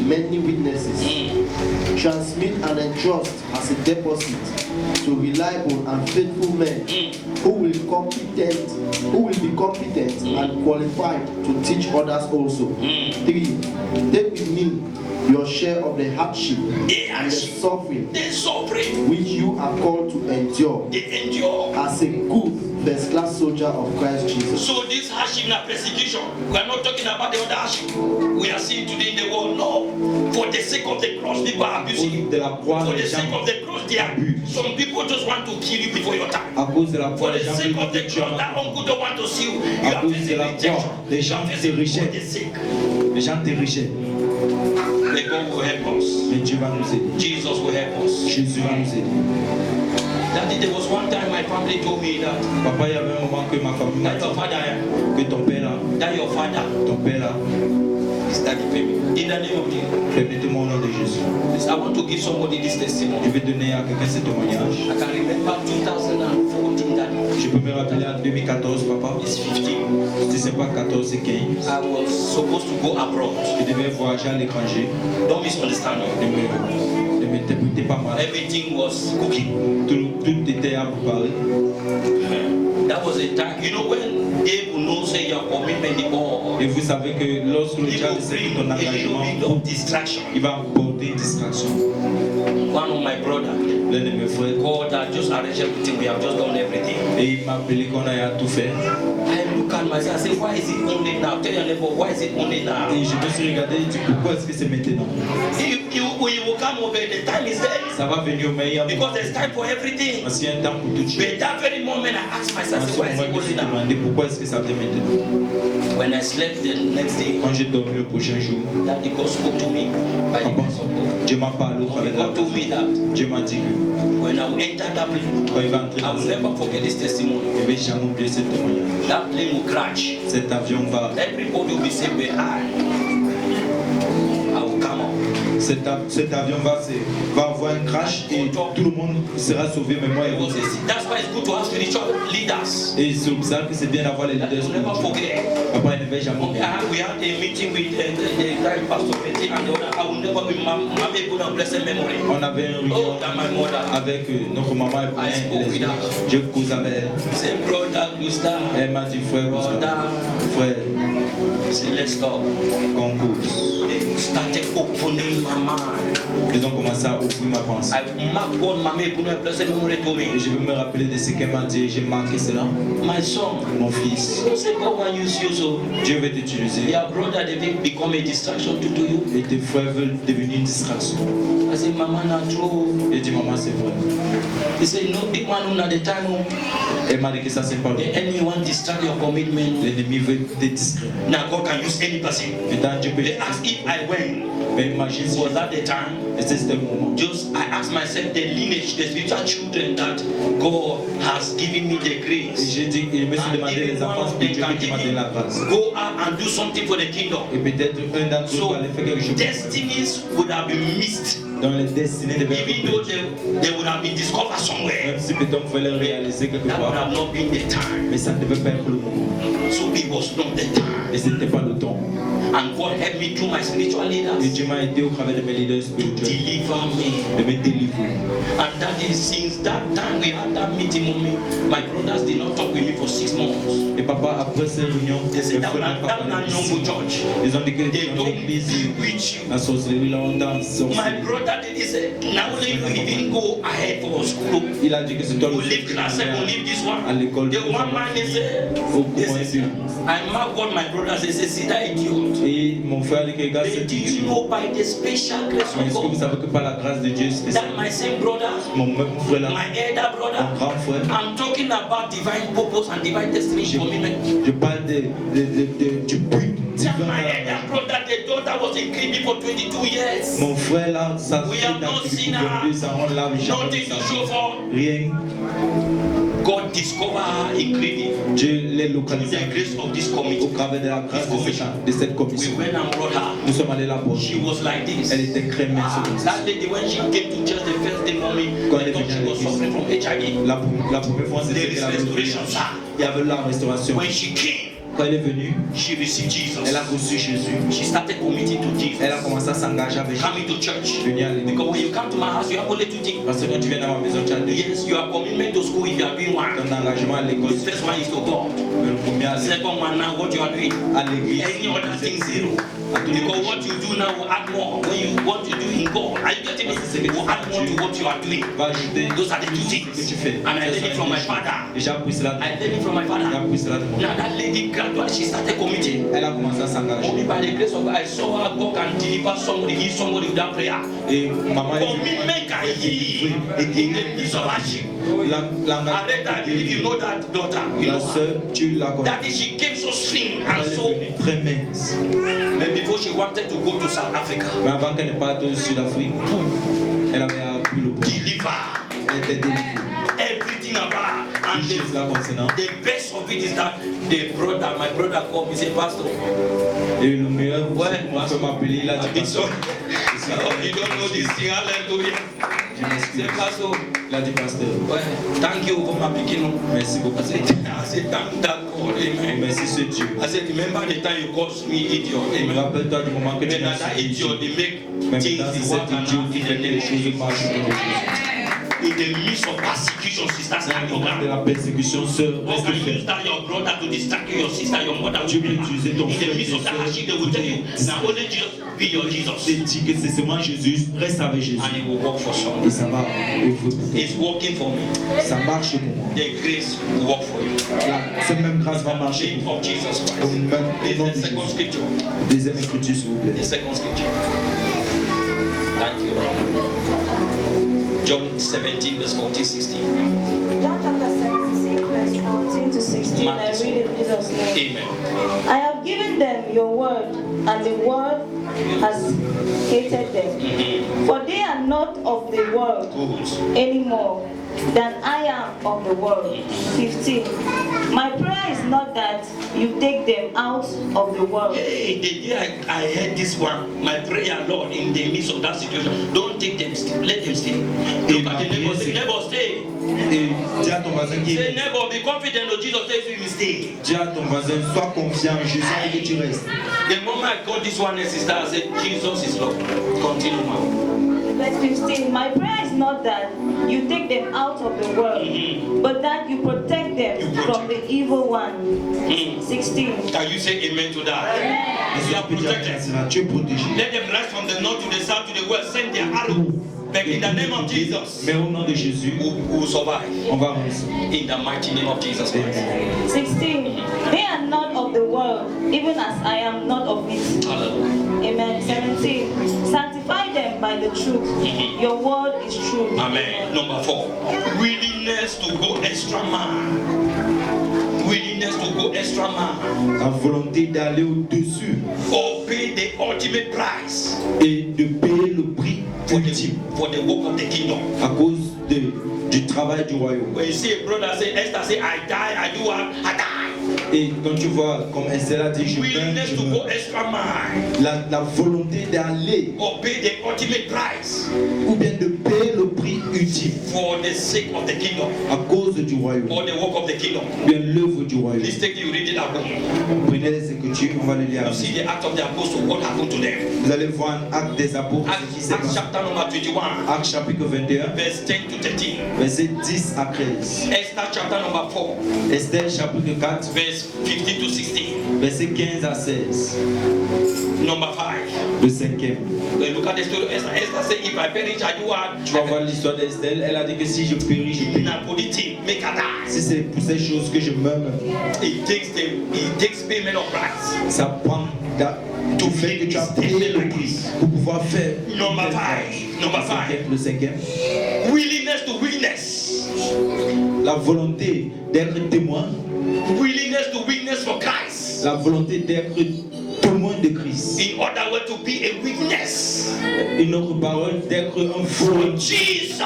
many witnesses, transmit and entrust as a deposit to reliable and faithful men who will be competent and qualified to teach others also. 3. Take with me your share of the hardship and the suffering They suffering. which you are called to endure They endure. as a good first-class soldier of Christ Jesus. So this hardship and persecution, we are not talking about the other hardship we are seeing today in the world. No. For the sake of the cross, people are abusing. De la croix, For the les sake gens, of the cross, they are. Some people just want to kill you before your time. à cause de la For croix, the les gens sake of the veulent tuer cross, that avant. uncle don't want to see you. You À are cause de facing la rejection. croix, les gens You are te facing for rejettent. the sake. Les gens te rejettent. May God will help us. Mais Dieu va nous aider. Jesus will help us. Jésus va nous aider. Daddy, there was one time my family told me that Papa, il y avait un moment que ma famille m'a that your dit father, que ton père là, ton père là, is Daddy Femi. In the name of Jesus. permettez-moi au nom de Jésus. I want to give somebody this Je testimony. vais donner à quelqu'un ce témoignage. I can remember 2014 that Je peux me rappeler en 2014, papa. is 15. Si c'est pas 14, c'est 15. I was supposed to go abroad. Je devais voyager à l'étranger. Don't misunderstand Ne me. m'interprétez pas mal. Everything was cooking. Tout était à préparer. That was a time, you know, when they will know say your commitment the all. Et vous savez que lorsque le It diable will sait bring que ton a little engagement, bit of distraction. il va porter une distraction. One of my brother L'un de mes frères, God had just arranged everything. We have just done everything. et il m'a appelé qu'on a tout fait. I look at myself and say, why is it only now? Tell your neighbor, why is it only now? Et je me suis regardé et dit pourquoi est-ce que c'est maintenant? When you will come over, the time is there. Ça va venir au meilleur moment. Because there's time for everything. Parce qu'il y a un temps pour tout chose. But that very moment, I asked myself, En say, ce why is moment, it je me suis only now? demandé pourquoi est-ce que ça vient maintenant. When I slept the next day, Quand j'ai dormi le prochain jour, Daddy God spoke to me by the Papa, grace of God. Dieu m'a parlé au travers de la God told me that Dieu m'a dit que when I will enter that plane, quand il va entrer I dans will cette never forget this testimony. je ne vais jamais oublier ce témoignage. That plane will crash. Cet avion va, Everybody will be saved, but I will come up. cet avion va avoir un crash et tout le monde sera sauvé, mais moi, il va aussi. That's why it's good to have spiritual leaders. Et c'est pour ça que c'est bien d'avoir les That leaders you never spirituels. forget. Papa, il ne va jamais oublier. We had a meeting with the guy, Pastor Petty, and the other. I will never be my able to bless her memory. On avait une réunion Oh, that my mother. avec notre maman et les autres. Je cause avec elle. Say, brother Gustav. Elle m'a dit, frère, frère, Say, let's talk. qu'on cause. They started opening my mind. Ils ont commencé à ouvrir ma pensée. I mark what my able to bless her memory to Et me. je veux me rappeler de ce qu'elle m'a dit. J'ai marqué cela. My son. Mon fils, You say God will use you so. Dieu veut t'utiliser. Your brother, they will become a distraction to you. Et tes frères veulent devenir une distraction. I say, Mama, not true. Et dit, maman, c'est vrai. He said, no, big man, at the time, Elle m'a dit que ça, c'est pas the vrai. enemy want to distract your commitment. L'ennemi veut te distraire. Now God can use any person. Et dans Dieu peut They asked if I went. Mais imagine si Was that the time? et c'était le moment. Just I asked myself the lineage, the spiritual children that God has given me the Et grace. j'ai dit, il me suis And demandé even les one enfants of them spirituels can qui m'ont donné la grâce. go out and do something for the kingdom. Et peut-être un d'entre eux So va aller faire quelque chose. destinies would have been missed, Dans les destinées de even though they would have been discovered somewhere. même si peut-être on pouvait le réaliser quelque That would part. have not been the time. Mais ça ne devait pas être le moment. So it was not the time. Et ce n'était pas le temps. And God helped me through my spiritual Et leaders Dieu m'a aidé au travers de mes leaders to spirituels deliver me. de me délivrer. And that is since that time we had that meeting with me. My brothers did not talk with me for 6 months. Et papa, après ces réunions, They mes said that frères n'ont pas parlé de Nyongo Church. Ils ont dit que They dans don't l'église, bewitch you. la sorcellerie, là, on danse. My brother did he say, now only you even go ahead for school. Il a dit que c'est toi You le leave class 7, you leave this à one. l'école. The one man he said, this is, I mark what my brother says, see that idiot. Et mon frère dit que regarde But cette do you idiot. know by the special grace Mais of est-ce que vous God savez que par la grâce de Dieu, that my same brother, mon même frère là, my elder mon brother, grand frère, I'm talking about divine purpose and divine destiny je commitment. parle du but That divin. my elder brother brother was in Kribi for 22 years. Mon frère là, ça We fait have not seen her. d'activité, ça on l'a jamais Nothing to show for. rien. God discovered her in Kribi. Dieu les Through localise the grace of this au committee. travers de la grâce de cette We commission. went and brought her. Nous sommes allés là-bas. She was like this. Elle était crémée. That lady, when she came to church the first day, mommy, Quand I elle est thought she venue à was l'église. suffering from HIV. La première fois, There c'était is qu'elle avait restoration, sir. il y avait la restauration. When she came, Quand elle est venue, she received Jesus. elle a reçu Jésus. She started committing to Jesus. Elle a commencé à s'engager avec Jésus. Coming to church. Venir à l'église. Because when you come to my house, you have only two things. Parce que quand tu viens dans ma maison, tu as deux. Yes, your commitment to school if you are doing one. Ton engagement à l'école. The first one is to God. Le premier à l'église. Second one now, what you are doing. À l'église. Any other thing zero. Because what you do now will add more. When you what you do in God, are you getting it? It will add more to what you are doing. Va ajouter Those are the two que things. tu fais. And I learned it from my father. Et j'ai appris cela. I learned it from my J'ai father. appris cela de mon Now that lady gradually she started committing. Elle a commencé à s'engager. Only by the grace of God, I saw her go and deliver somebody, heal somebody without prayer. Et maman Commitment can heal in the midst of hardship. I read that, if you know that daughter, you La know her. sœur, tu la connais. That is, she came so slim and Elle est so. venue très mince. But before she wanted to go to South Africa, Mais avant qu'elle ne parte au Sud-Afrique, elle avait appris le point. deliver Elle était délivrée. everything about her. And Une chose là concernant. the best of it is that my brother called me, say, Pastor, Et le meilleur, Ouais. on peut m'appeler, il a dit it's so, you don't know this thing, hallelujah. Say, Pastor, Il a dit pasteur. well, thank you for my beginning. Merci beaucoup. I said, thank that God, amen. Merci ce Dieu. I said, remember the time you called me idiot, Et amen. rappelle-toi du moment que tu Then m'as that dit. idiot, they make Mais things maintenant, c'est work cet and idiot out qui in fait the que les name choses of marchent pour les choses. in the midst of persecution, sister, Dans stand le your moment de ground. la persécution, sœur, God reste can use ferme. that your brother to distract you, your sister, your mother. Dieu peut utiliser ton In the frère, midst of tes that sœurs. hardship, they will tell you, now only Jesus be your Jesus. C'est dit que c'est seulement Jésus, reste avec Jésus. And it will work for some. Et ça va œuvrer. It's working for me. Ça marche pour moi. The grace will work for you. Cette même grâce va In the marcher name pour of Jesus moi. Au Christ. nom This de is the second Jésus. scripture. Deuxième écriture, s'il vous The plaît. second scripture. Thank you, Lord. John 17, verse 14, 16. John chapter 17, verse 14 to 16. I read it in Jesus' name. Amen. I have given them your word, and the word has hated them. For they are not of the world Good. anymore than I am of the world. 15. My prayer is not that you take them out of the world. Hey, the day I heard this one, my prayer, Lord, in the midst of that situation, don't take them, let them stay. Look at the neighbor, say, neighbor, stay. Et dis à ton voisin qui Say, est. neighbor, be confident that Jesus says you will stay. Dis à ton voisin, sois confiant, Jésus veut que tu restes. The moment I called this one, sister, I said, Jesus is Lord. Continue, man. Verse 15. My prayer is not that you take them out of the world, but that you protect them You protect. from the evil one. Mm. 16. Can you say amen to that? Et You are tu peux dire protected. à cela, tu es protégé. Let them rise from the north to the south to the west, send their arrow. But in the name of Jesus, Mais au nom de Jésus, who will survive. on va réussir. In the mighty name of Jesus Christ. 16. They are not of the world, even as I am not of it. Hallelujah. Amen. 17. Sanctify them by the truth. Your word is true. Amen. Number 4. Willingness to go extra mile. Willingness to go extra mile. La volonté d'aller au-dessus Or pay the ultimate price et de payer le prix ultime for the work of the kingdom. à cause du travail du royaume. When you see a brother say, Esther say, I die, I do what? I die. Et quand tu vois, comme Esther a dit, je meurs, Willingness je to meurs. go extra mile. La volonté d'aller Or pay the ultimate price ou bien de payer le prix ultime for the sake of the kingdom. à cause du royaume, Or the work of the kingdom. ou bien l'œuvre du royaume. Please take you read it at home. Prenez les Écritures, on va les lire. You see the act of the apostle, what happened to them. Vous allez voir un acte des apôtres, ce qui s'est Acts passé. chapter number 21, Acte chapitre 21, verse 10 to 13. versets 10 à 13. Esther chapter number 4, Esther chapitre 4, verse 15 to 16. versets 15 à 16. Number 5. Le cinquième. Look at the story of Esther. Esther said, if I perish, I do what? Tu vas voir l'histoire d'Esther. Elle a dit que si je péris, je péris. Napoliti, make a die. Si c'est pour ces choses que je meurs, It takes payment of price. ça prend tout fait que tu as payé le prix pour pouvoir faire. Number 5. Number 5. Le cinquième. Willingness to witness. La volonté d'être témoin. Willingness to witness for Christ. La volonté d'être témoin de Christ. In other words, to be a witness. Une autre parole, d'être un faux, Jesus.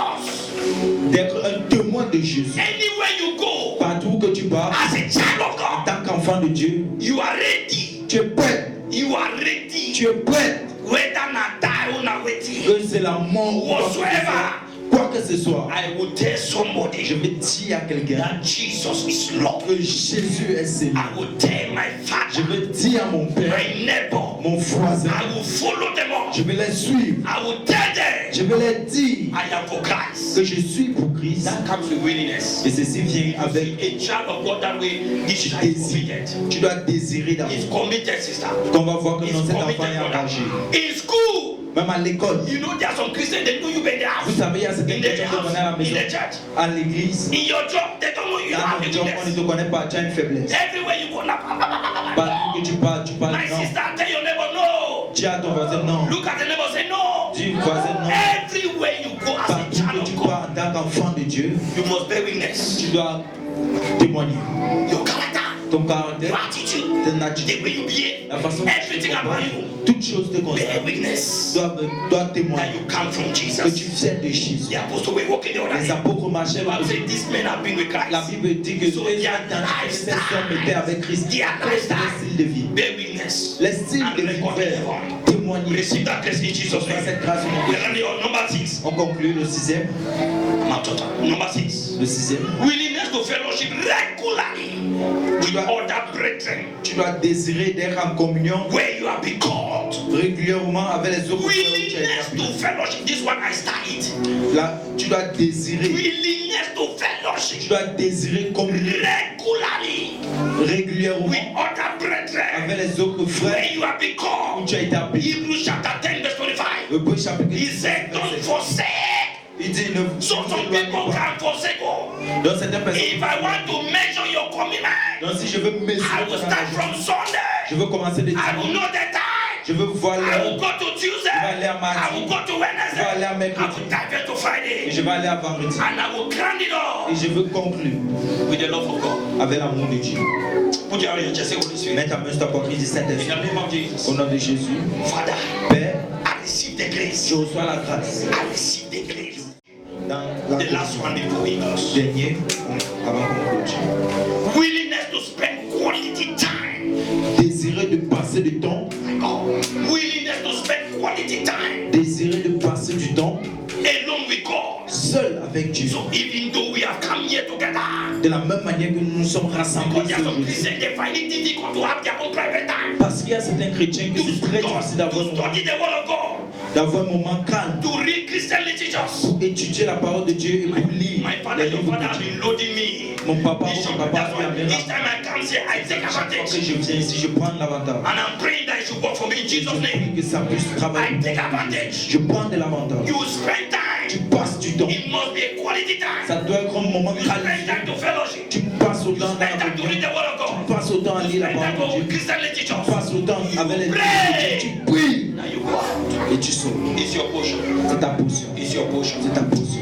d'être un témoin de Jésus. Anywhere you go, Partout que tu pars, as a child of en God, tant qu'enfant de Dieu, you are ready. tu es prêt. You are ready. Tu es prêt. Whether not die or not waiting. Que c'est la mort ou quoi que ce soit. Whatsoever. Quoi que ce soit, I will tell je somebody vais dire à quelqu'un that Jesus is Lord. que Jésus est Seigneur. I will tell my Je father, vais dire à mon père, my neighbor, mon voisin, I will follow them all. je vais les suivre. I will tell them Je vais les dire I am for Christ. que je suis pour Christ. That comes with willingness. Et ceci vient avec A child of God that way, this child is committed. tu dois désirer d'avoir. He's committed, sister. Qu'on va voir que He's non, cet committed, enfant est brother. engagé. In school, Même à l'école. you know there are some Christians, they know you by the house. Vous savez, il y a certaines In the personnes qui house, connaissent à la in maison, the church. à l'église. In your job, they don't know you Dans have ton a job, on ne weakness. te connaît pas, tu as une faiblesse. Everywhere you go, Partout que tu parles my non. sister, tell your neighbor no. Dis à ton voisin non. Look at the neighbor, say no. Dis au voisin non. Everywhere you go as a Partout child que tu of God, pars en tant qu'enfant de Dieu, you must bear witness. tu dois témoigner. Your character, Ton your caractère, attitude, ton the attitude, way you behave, la façon dont tu te everything about comportes, you, toute chose te bear concerne. witness Doit témoigner that you come from que tu Jesus. viens de Jésus. The apostle were walking the other Les day. apôtres marchaient The avec Bible Jésus. says these men have been with La Christ. Bible dit que So ces their hommes étaient avec Christ. Their Quel est lifestyle, le style de vie? bear witness. Le style And de vie record fait it. témoigner. Receive that grace in Jesus' Reçois name. cette grâce au nom de We're Jésus. running on number 6. On conclut le sixième. Number 6. Le sixième. Willingness to fellowship regularly with other brethren Tu dois désirer d'être en communion where you have been called. régulièrement avec les autres frères où tu as été Willingness to appelé. fellowship. This one I started. Là, tu dois désirer. Willingness to Tu fellowship dois désirer communier regularly régulièrement with other brethren avec les autres frères where you have been où called. tu as été appelé. Hebrews chapter 10 verse 25. Hébreux chapitre He 10, said, don't verset. forsake. Il dit ne So vous some éloignez people pas. can forsake. Donc certaines personnes. If I want to measure your commitment, Donc si je veux I mesurer will ton start engagement, from Sunday. je veux commencer de I will dimanche. know the time. Je veux voir I will l'heure. go to Tuesday. Je vais aller à mardi. I will go to Je vais Wednesday. aller à I mercredi. will dive to Et Friday. je vais aller à vendredi. And I will grand it all Et je veux conclure with the love of God. avec l'amour de Dieu. Put your hand on your chest, say, Holy Spirit. Mets ta main sur ta poitrine, dis In Saint-Esprit. the name of Jesus. Au nom de Jésus. Father, Père, I receive the grace. je reçois la grâce. I receive the grace. Dans la The last one before we close. dernier, avant qu'on clôture. Willingness to spend quality time. Désirer de passer du temps. My God. Willingness to spend quality time Désirer de passer du temps alone with God. seul avec Dieu. So even though we have come here together, De la même manière que nous nous sommes rassemblés because there are some aujourd'hui. Christians, they find it difficult to have their own private time. Parce qu'il y a certains chrétiens que c'est très difficile d'avoir To un moment, study the word of God, d'avoir un moment calme to read Christian literatures. pour étudier la parole de Dieu et pour lire My father, les your livres father de have Dieu. been loading me. Mon papa, Bishop, mon papa that's a why fait each time I come here, I take Chaque fois que advantage. je viens ici, je prends l'avantage. And I'm praying that it should work for me in Je Jesus' prie name. que ça puisse travailler. I take advantage. Je prends de l'avantage. You spend Tu time. passes du temps. It must be a quality time. Ça doit être un moment You spend qualifié. time to fellowship. Tu passes autant dans la Spend time to read communion. the word of Tu God. passes autant à lire la Spend time parole de with Dieu. Christian Tu literatures. passes autant avec les livres de Dieu. Tu pries Now you go out. et tu sors. It's your portion. C'est ta portion. It's your portion. C'est ta portion.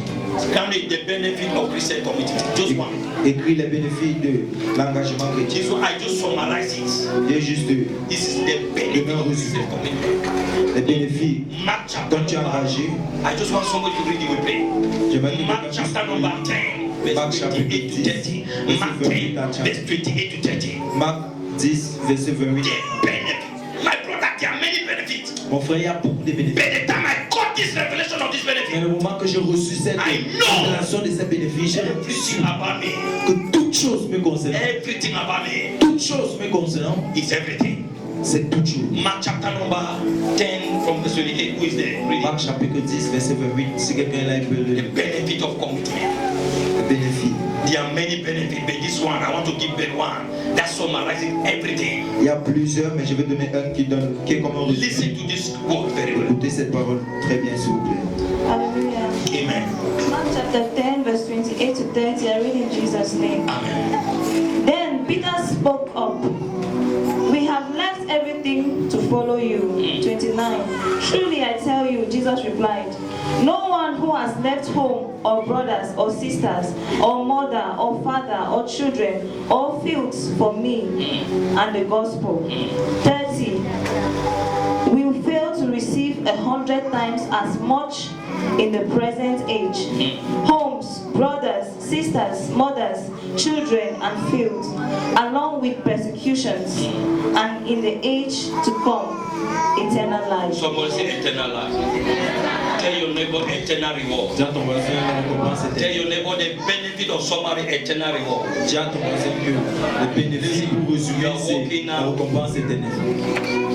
Count it the benefit of Christian commitment. Just one. Écris les bénéfices de l'engagement chrétien. This one, I just summarize it. Il y a juste This is the benefit of Christian commitment. les bénéfices. Mark chapter Quand tu es engagé, I just want somebody to read it with me. j'aimerais que Mark quelqu'un chapter puisse number lire. 10, Mark verse chapitre 28 to 10, 30. verset Mark 28 à 10, 30. verse 28 to 30. Marc 10, verset 28. The benefit. My brother, there are many benefits. Mon frère, il y a beaucoup de bénéfices. By the time I got this revelation of this Mais benefit, le moment que j'ai reçu cette I know révélation de ces bénéfices, j'ai everything réfléchi about me, que toute chose me concernant, everything about me toute chose me concernant, is everything. c'est toute chose. Mark chapter number 10 from verse 28. Who is there? Read Marc chapitre 10, verset 28. Si quelqu'un est là, il peut le it. lire. The benefit of commitment. Le bénéfice. There are many benefits, but this one, I want to give that one. That summarizing everything. Il y a plusieurs, mais je vais donner un qui est comme un résumé. Listen to this word very well. Écoutez cette parole très bien, s'il vous plaît. Hallelujah. Amen. Mark chapter 10, verse 28 to 30. I read in Jesus' name. Amen. Then Peter spoke up. We have left everything everything to follow you. 29. Truly I tell you, Jesus replied, no one who has left home or brothers or sisters or mother or father or children or fields for me and the gospel 30 will fail to receive 100 times as much in the present age, homes, brothers, sisters, mothers, children, and fields, along with persecutions, and in the age to come, eternal life. Somebody say eternal life. Tell your neighbor eternal reward. Dis à ton voisin la récompense Tell éternelle. your neighbor the benefit of somebody eternal reward. Dis à ton voisin que le bénéfice pour résumer c'est la récompense éternelle.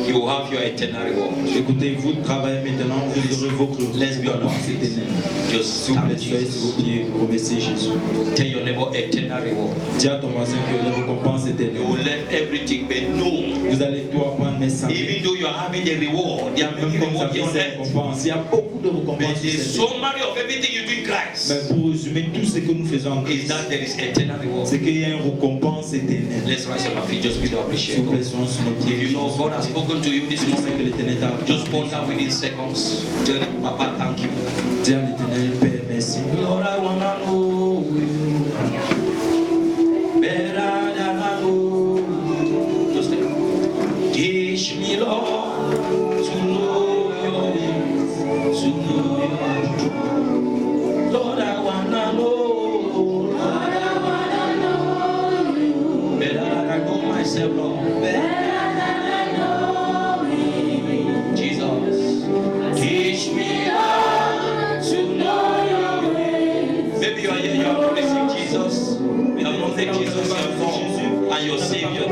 You have your eternal reward. Écoutez, vous travaillez maintenant, vous aurez votre Let's be récompense honest. éternelle. Just S'il vous plaît, stand soyez sur vos pieds, remerciez Jésus. Tell your neighbor eternal reward. Dis à ton voisin que la récompense You éternelle. will let everything be known. Vous allez tout apprendre, mais ça. Even though you are having the reward, there are Même many comme vous rewards avez on cette earth. récompense, il y a beaucoup de But récompenses the sur cette terre. summary of everything you do in Christ Mais pour résumer tout ce que nous faisons en is Christ, that there is eternal reward. c'est qu'il y a une récompense éternelle. Let's rise on our feet. Just begin to appreciate S'il vous plaît, God. soyons sur nos pieds. If you know God has spoken to you this Je sais morning, que l'éternel t'a just ponder within seconds. Tell him, Papa, thank you. Dis à l'éternel Père, merci. Lord, I wanna know you better than I know you. Just teach me, Lord, to know your ways, to know your truth. Lord, I wanna know. Lord, I wanna know you better than I know myself, Lord. Better than I know me. Jesus, teach me, Lord, to know your ways. Maybe you are here, you have not received Jesus. You have not made Jesus your Lord and your Savior.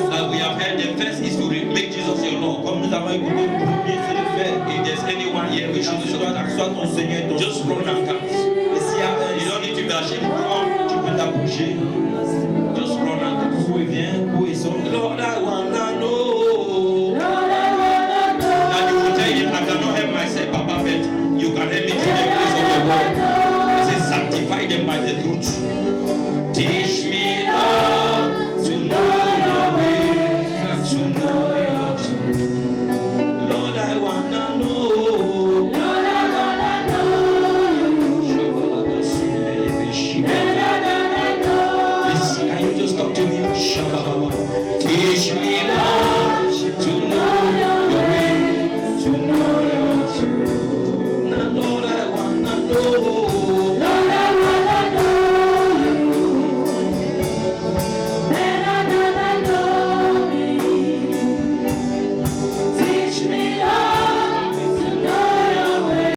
And we have heard the first is to make Jesus your Lord. Comme nous avons écouté le premier, c'est le faire. If there's anyone here which Soit is soit ton Seigneur et ton just Sauveur. run and dance. Et s'il y a You un, don't need to be ashamed. tu peux t'approcher. Just run and dance. Où il vient, où ils sont. Lord, I wanna know. Now you will tell him, I cannot help myself, Papa, but you can help me to the place of the word. He says, sanctify them by the truth. Teach me, Lord, to know your ways, to know your truth. Lord, I wanna know. Please, can you just talk to me?